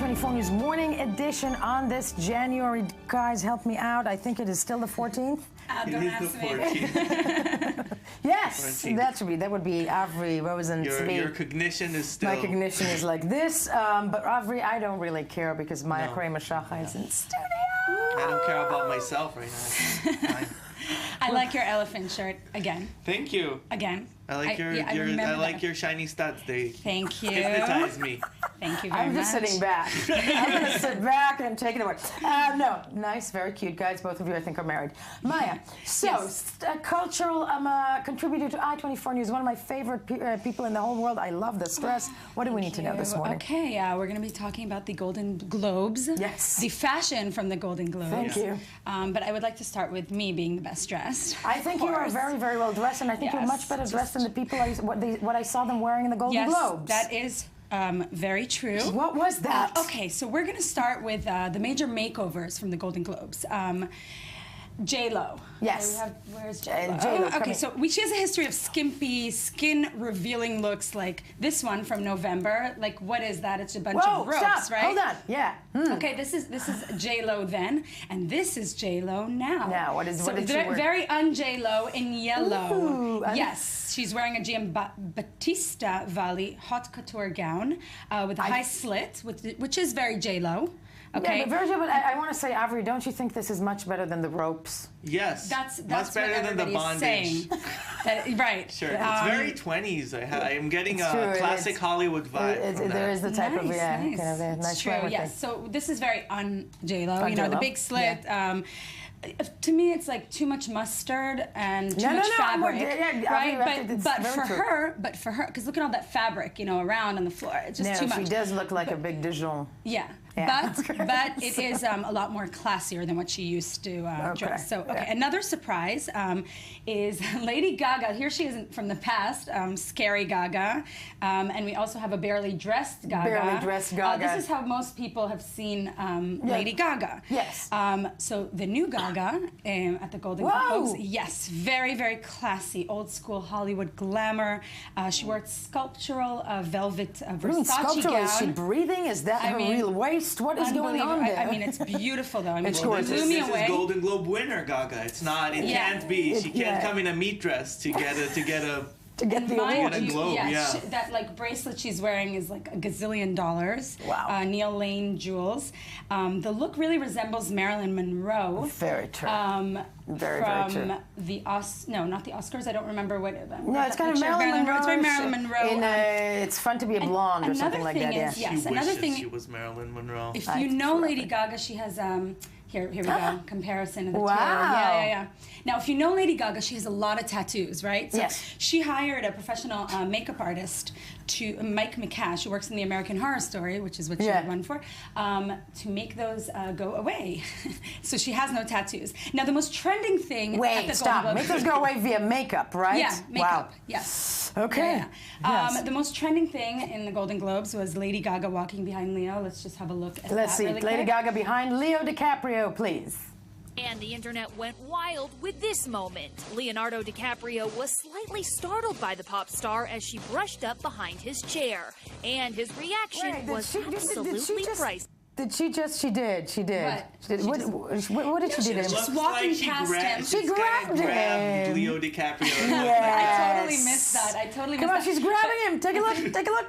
I-24 News Morning Edition on this January. Guys, help me out. I think it is still the 14th. It is the 14th. Yes, 14th. that would be Avri Rosen. Your cognition is still... My cognition is like this, but Avri, I don't really care because Maya Kramer is in studio. I don't care about myself right now. I like your elephant shirt again. Thank you. Again. I like your shiny studs. They Thank you. hypnotize me. Thank you very much. I'm just sitting back. I'm going to sit back and take it away. No, nice, very cute guys. Both of you, I think, are married. Maya, so Yes. Cultural contributor to I-24 News, one of my favorite people in the whole world. I love this dress. What do we need to know this morning? Okay, we're going to be talking about the Golden Globes. Yes. The fashion from the Golden Globes. Thank you. But I would like to start with me being the best dressed. I think you are very, very well dressed, and I think you're much better dressed than the people what I saw them wearing in the Golden Globes. That is very true. What was that? Okay, so we're going to start with the major makeovers from the Golden Globes. J-Lo. Yes. Where's J-Lo? J-Lo, okay, so she has a history of skimpy, skin-revealing looks like this one from November. Like, what is that? It's a bunch of ropes, stop. right? Hold on. Yeah. Okay, this is J-Lo then, and this is J-Lo now. Now, what did she wear? Very un-J-Lo in yellow. Ooh, yes, she's wearing a Giambattista Valli haute couture gown with a high slit, which is very J-Lo. Okay. Yeah, but Virgil, I want to say, Avri, don't you think this is much better than the ropes? Yes. That's much better than the bondage. Right. Sure. It's very 20s. I am getting a classic Hollywood vibe. There is the type of nice. kind of nice. True. Yes. So this is very un-J-Lo. You know, the big slit. Yeah. To me, it's like too much mustard and too much fabric, right? But for her, because look at all that fabric, you know, around on the floor. It's just too much. She does look like a big Dijon. Yeah. But it is a lot more classier than what she used to dress. So, another surprise is Lady Gaga. Here she is from the past, Scary Gaga. And we also have a Barely Dressed Gaga. Barely Dressed Gaga. This is how most people have seen Lady Gaga. Yes. So the new Gaga at the Golden Globes. Yes, very, very classy, old school Hollywood glamour. She wore sculptural velvet Versace gown. Is she breathing? Is that her real waist? What is going on there? I mean, it's beautiful though. I mean, it's gorgeous. Blew me away. This is Golden Globe winner Gaga. It's not. It can't be. She can't come in a meat dress to get the globe. That like bracelet she's wearing is like $1 gazillion. Wow. Neil Lane jewels. The look really resembles Marilyn Monroe. Very true. Very true. From the not the Oscars. I don't remember what. No, it's kind of Marilyn Monroe. It's very Marilyn Monroe. It's fun to be a blonde or something like that. Yes. Another thing. She was Marilyn Monroe. If you know Lady Gaga, she has Here we go. Comparison of the two. Wow. Yeah. Now, if you know Lady Gaga, she has a lot of tattoos, right? So yes. She hired a professional makeup artist, Mike McCash, who works in the American Horror Story, which is what she won for, to make those go away. So she has no tattoos. Now, the most trending thing at the Golden Globes... Make those go away via makeup, right? Yeah, makeup. Wow. Yes. Okay. Yes. The most trending thing in the Golden Globes was Lady Gaga walking behind Leo. Let's just have a look at Let's see. Really Lady Gaga behind Leo DiCaprio, please. And the internet went wild with this moment. Leonardo DiCaprio was slightly startled by the pop star as she brushed up behind his chair. And his reaction was absolutely priceless. She did. What did she do to him? Just walking past him. She grabbed him. Leo DiCaprio. I totally missed that. Come on, she's grabbing him. Take a look.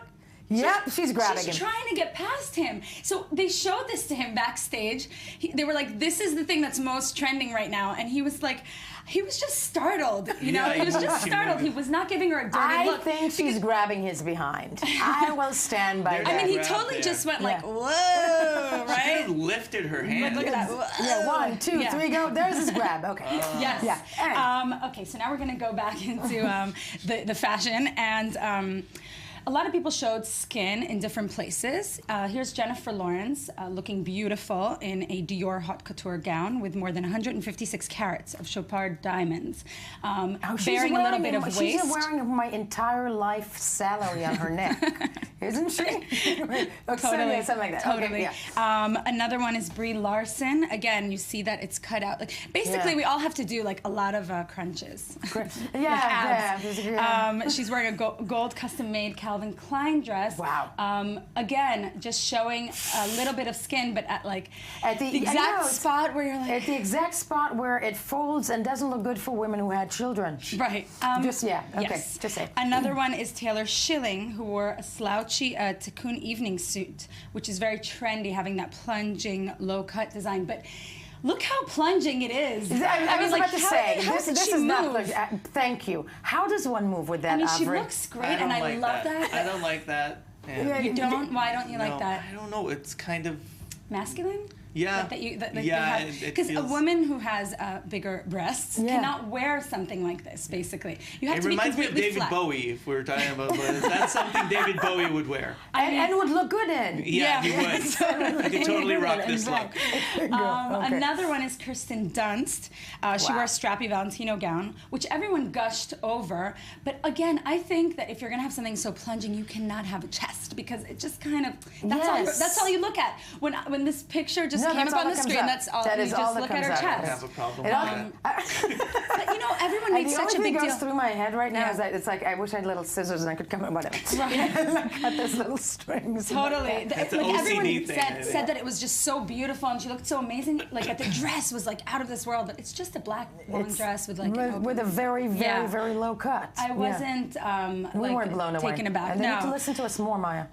Yep, she's grabbing him. She's trying to get past him. So they showed this to him backstage. They were like, this is the thing that's most trending right now. And he was like, he was just startled. You know, he was just startled. He was not giving her a dirty look. I think she's grabbing his behind. I will stand by that. I mean, he totally just went like, whoa, right? She could have lifted her hand. Look at that. Yeah, 1, 2, 3, go. There's his grab. Okay. Yes. Yeah. Okay, so now we're going to go back into the fashion. And a lot of people showed skin in different places. Here's Jennifer Lawrence looking beautiful in a Dior haute couture gown with more than 156 carats of Chopard diamonds, bearing a little bit of waist. She's wearing my entire life salary on her neck. Isn't she? Totally. Something like that. Totally. Okay, yeah. Another one is Brie Larson. Again, you see that it's cut out. Like basically, we all have to do like a lot of crunches. She's wearing a gold custom-made Calvin Klein dress. Wow. Again, just showing a little bit of skin, but at the exact spot where you're like... At the exact spot where it folds and doesn't look good for women who had children. Right. Just say. Another one is Taylor Schilling, who wore a slouchy Tikkun evening suit, which is very trendy, having that plunging low-cut design. But look how plunging it is. I was about to say, this is not. Thank you. How does one move with that? I mean, she looks great, and I love that. I don't like that. Yeah. You don't? Why don't you like that? I don't know. It's kind of masculine. Yeah. Because a woman who has bigger breasts cannot wear something like this, basically. You have to be completely flat. It reminds me of David Bowie, if we're talking about that's something David Bowie would wear. And would look good in. Yeah, he would. He could totally rock this look. Another one is Kirsten Dunst. She wore a strappy Valentino gown, which everyone gushed over. But again, I think that if you're going to have something so plunging, you cannot have a chest, because it just kind of, that's all you look at. When this picture just came up on the screen, that's all. You just look at her chest. I have a problem with that. But you know, everyone made such a big deal. The only thing that goes through my head right now is that it's like I wish I had little scissors and I could come in whatever. Cut those little strings. Totally. It's an OCD everyone said that it was just so beautiful and she looked so amazing. Like that the dress was like out of this world, but it's just a black woman dress with like with a very, very, very low cut. I wasn't we weren't blown away. Taken aback. And they need to listen to us more, Maya.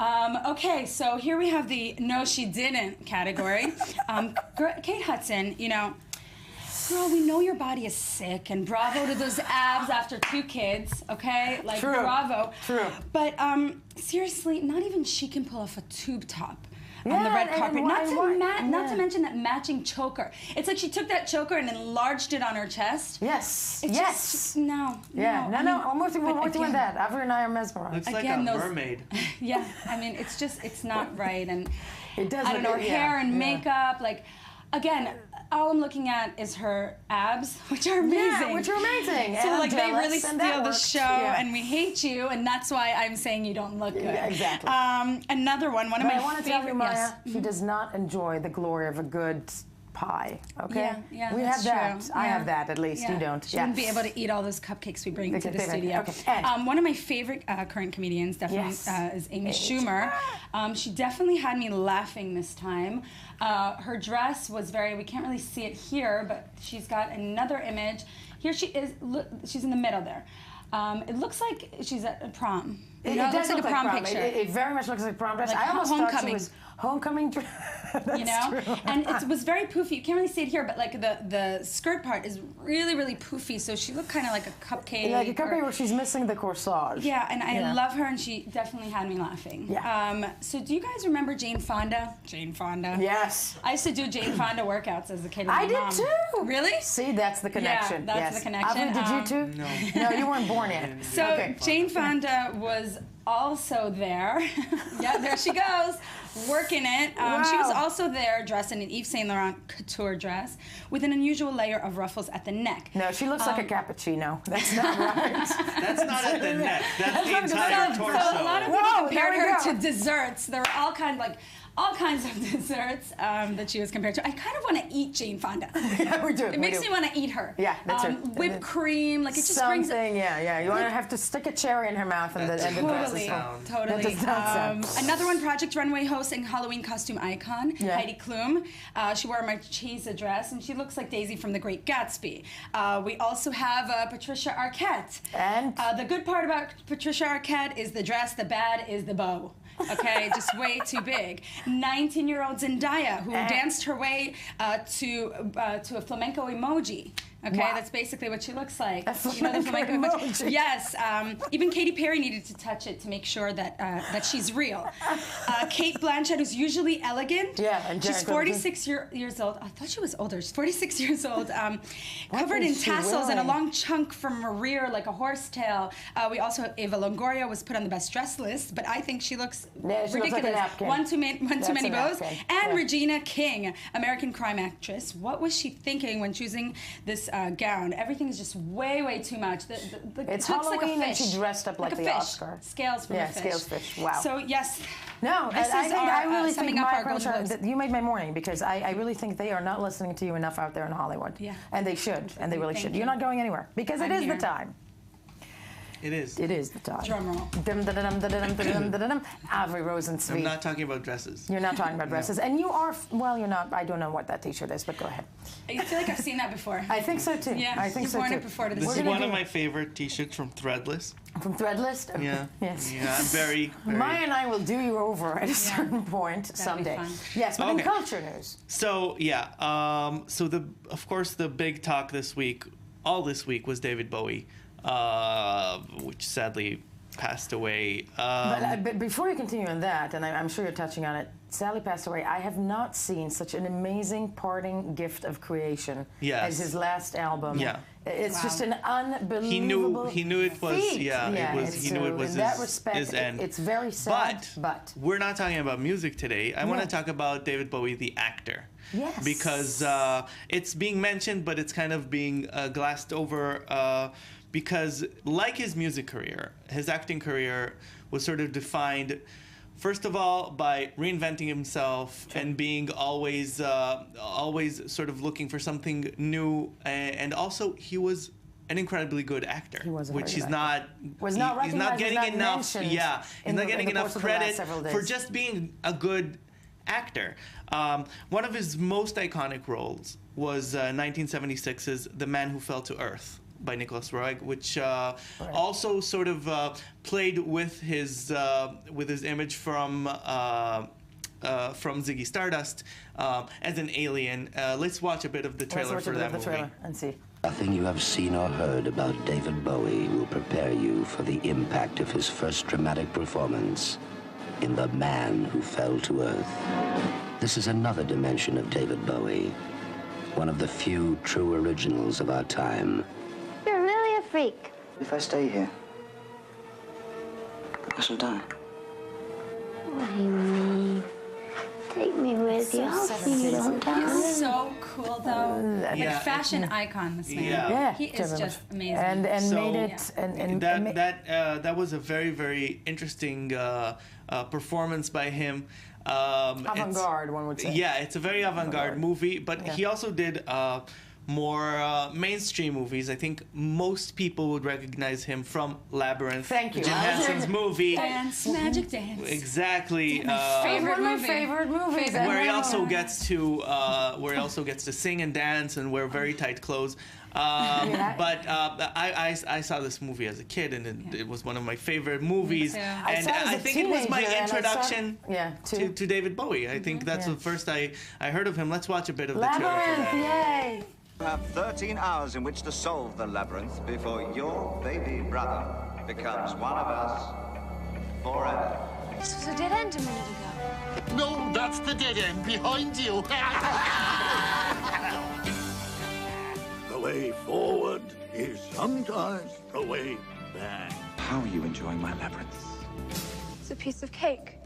Okay, so here we have the no, she didn't category. Kate Hudson, you know, girl, we know your body is sick, and bravo to those abs after 2 kids, okay? Like, bravo. True. But seriously, not even she can pull off a tube top on the red carpet. Not to mention that matching choker. It's like she took that choker and enlarged it on her chest. Yes. No. I'm with you on that. Avril and I are mesmerized. Looks like a mermaid. Yeah, I mean, it's not right. And it does. I don't know, her hair and makeup, like, again, all I'm looking at is her abs, which are amazing. Yeah, which are amazing. So like they really steal the show, and we hate you, and that's why I'm saying you don't look good. Yeah, exactly. Another one of my favorite. I want to tell you, Maya, she does not enjoy the glory of a good pie. Okay. Yeah, we have that. I have that at least. You don't. She wouldn't be able to eat all those cupcakes we bring to the studio. Okay. One of my favorite current comedians definitely is Amy Schumer. She definitely had me laughing this time. Her dress was we can't really see it here, but she's got another image. Here she is, she's in the middle there. It looks like she's at a prom. It looks like a prom picture. It very much looks like a prom dress. Like I almost homecoming. thought she was homecoming dress. You know? And it was very poofy. You can't really see it here, but like the skirt part is really, really poofy, so she looked kind of like a cupcake. Like a cupcake where she's missing the corsage. Yeah, and I love her, and she definitely had me laughing. Yeah. So do you guys remember Jane Fonda? Jane Fonda. Yes. I used to do Jane Fonda workouts as a kid with I my mom. did too. Really? See, that's the connection. Yeah, that's the connection. Did you too? No. No, you weren't born yet. So Jane Fonda was also there. Yeah, there she goes, working it. She was also there dressed in an Yves Saint Laurent couture dress with an unusual layer of ruffles at the neck. No, she looks like a cappuccino. That's not right. That's not at the neck. That's the entire torso. So a lot of people compared her to desserts. There were all kinds of desserts that she was compared to. I kind of want to eat Jane Fonda. Yeah, we do. It makes me want to eat her. Yeah, that's right. Whipped cream, like it just brings something. Yeah. You want to have to stick a cherry in her mouth and the dress is totally. That does not sound. Another one, Project Runway host and Halloween costume icon, Heidi Klum. She wore a Marchesa dress, and she looks like Daisy from The Great Gatsby. We also have Patricia Arquette. And the good part about Patricia Arquette is the dress. The bad is the bow. Okay, just way too big. 19-year-old Zendaya, who danced her way to a flamenco emoji. Okay, that's basically what she looks like. You know, the flamenco emoji. Yes, even Katy Perry needed to touch it to make sure that that she's real. Kate Blanchett, who's usually elegant. Yeah, and she's 46 years old. I thought she was older. She's 46 years old, covered in tassels and a long chunk from her rear like a horsetail. We also have Eva Longoria was put on the best dress list, but I think she looks ridiculous. Looks like a napkin. One too many bows. Napkin. And Regina King, American Crime actress. What was she thinking when choosing this gown. Everything is just way too much. It's it looks like a Halloween, and fish. she dressed up like a the fish. Oscar. Scales from a fish. Scales fish. Wow. So yes. No, this I is think our, I really think summing up my our approach. Golden Globes. You made my morning because I really think they are not listening to you enough out there in Hollywood. Yeah. And they should, and they really Thank should. you. You're not going anywhere because I'm it is here. the time. It is. It is the time. Drum roll. Avril Rosensweet. I'm not talking about dresses. You're not talking about dresses, and you are. Well, you're not. I don't know what that T-shirt is, but go ahead. I feel like I've seen that before. I think so too. Yeah, I think you've so worn too. it before to this. This is gonna one do of it. my favorite T-shirts from Threadless. From Threadless. Okay. Yeah. Yes. Yeah, I'm very. Maya and I will do you over at a certain point That'd be someday. fun. Yes, but in Okay. culture news. So yeah, so of course the big talk this week, all this week, was David Bowie, which sadly passed away. But before you continue on that, and I'm sure you're touching on it, Sally passed away. I have not seen such an amazing parting gift of creation Yes. as his last album. Yeah. It's Wow. just an unbelievable He knew it was feat. he knew it was in that his, respect, his end. It's very sad, But we're not talking about music today. I want No. to talk about David Bowie, the actor. Yes. Because it's being mentioned, but it's kind of being glassed over. Because like his music career, his acting career was sort of defined, first of all, by reinventing himself and being always sort of looking for something new. And also, he was an incredibly good actor, He was a which very he's good not. Was not he's not recognized, getting was not enough. mentioned Yeah, he's not getting in the enough course of the last credit several days. for just being a good actor. One of his most iconic roles was 1976's "The Man Who Fell to Earth" by Nicholas Roeg, which also sort of played with his image from Ziggy Stardust as an alien. Let's watch a bit of the trailer Let's watch for a bit that of the movie. trailer and see. Nothing you have seen or heard about David Bowie will prepare you for the impact of his first dramatic performance in The Man Who Fell to Earth. This is another dimension of David Bowie, one of the few true originals of our time. You're really a freak. If I stay here, I shall die. What do you mean? Take me with you. I'll see you don't die. He's so cool though. Like Yeah. fashion icon, this man. Yeah. He is Trevor. just amazing. And So, made it and that was a very, very interesting performance by him. avant-garde, one would say. Yeah, it's a very avant-garde movie, but Yeah. he also did more mainstream movies. I think most people would recognize him from Labyrinth, Thank you. Jim Henson's movie. Dance, magic dance. Exactly. Favorite one of my movie. favorite movies. and Where he then- also gets to sing and dance and wear very tight clothes. But I saw this movie as a kid, and it was one of my favorite movies. too. I And saw it as I a think it was my teenager, and I saw- introduction yeah, to David Bowie. I think that's Yeah. the first I heard of him. Let's watch a bit of the trailer for Labyrinth, that. yay! You have 13 hours in which to solve the labyrinth before your baby brother becomes one of us forever. This was a dead end a minute ago. No, that's the dead end behind you. The way forward is sometimes the way back. How are you enjoying my labyrinth? It's a piece of cake.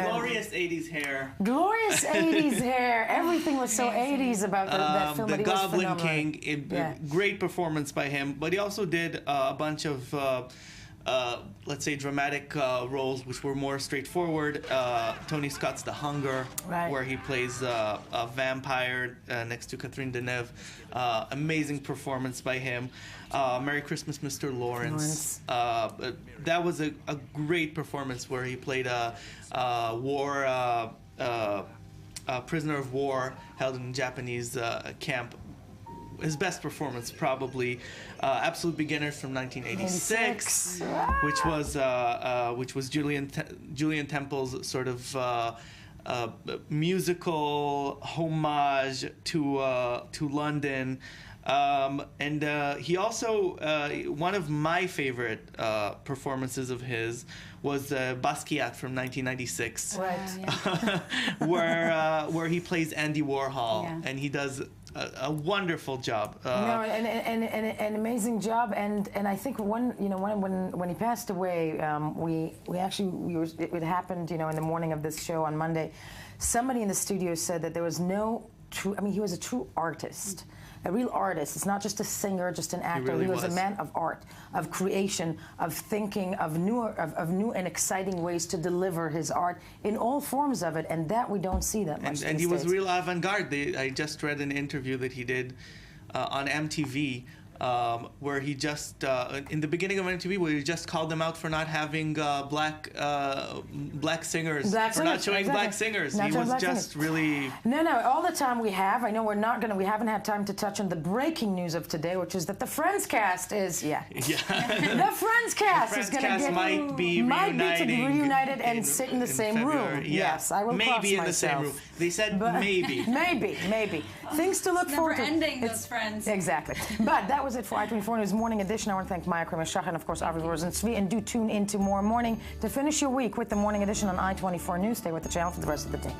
Glorious 80s hair. Glorious 80s hair. Everything was so 80s about that film. The but he was Goblin phenomenal. King, Yeah. great performance by him. But he also did a bunch of, let's say, dramatic roles, which were more straightforward. Tony Scott's The Hunger, Right. where he plays a vampire next to Catherine Deneuve. Amazing performance by him. Merry Christmas, Mr. Lawrence. That was a great performance where he played a prisoner of war held in a Japanese camp. His best performance, probably, Absolute Beginners from 1986, which was Julian Temple's sort of musical homage to London. He also, one of my favorite performances of his was Basquiat from 1996, Right. where he plays Andy Warhol, and he does a wonderful job. An amazing job, and I think when he passed away, it happened, in the morning of this show on Monday. Somebody in the studio said that there was no true. I mean, he was a true artist. A real artist. It's not just a singer, just an actor. He was a man of art, of creation, of thinking, of new and exciting ways to deliver his art in all forms of it, and that we don't see that much. And he was real avant-garde. I just read an interview that he did on MTV. Where he just in the beginning of MTV, where he just called them out for not having black singers, not showing black singers. He was just really no. All the time we have. I know we haven't had time to touch on the breaking news of today, which is that the Friends cast is the Friends cast is going to might be reunited and sit in the same room. Yes, I will maybe in the same room. They said maybe. maybe. Things to look forward to. Ending those Friends. Exactly. But that was it for I-24 News Morning Edition. I want to thank Maya, Kramer, and of course, Avi Rose and Svi. And do tune in tomorrow morning to finish your week with the Morning Edition on I-24 News. Stay with the channel for the rest of the day.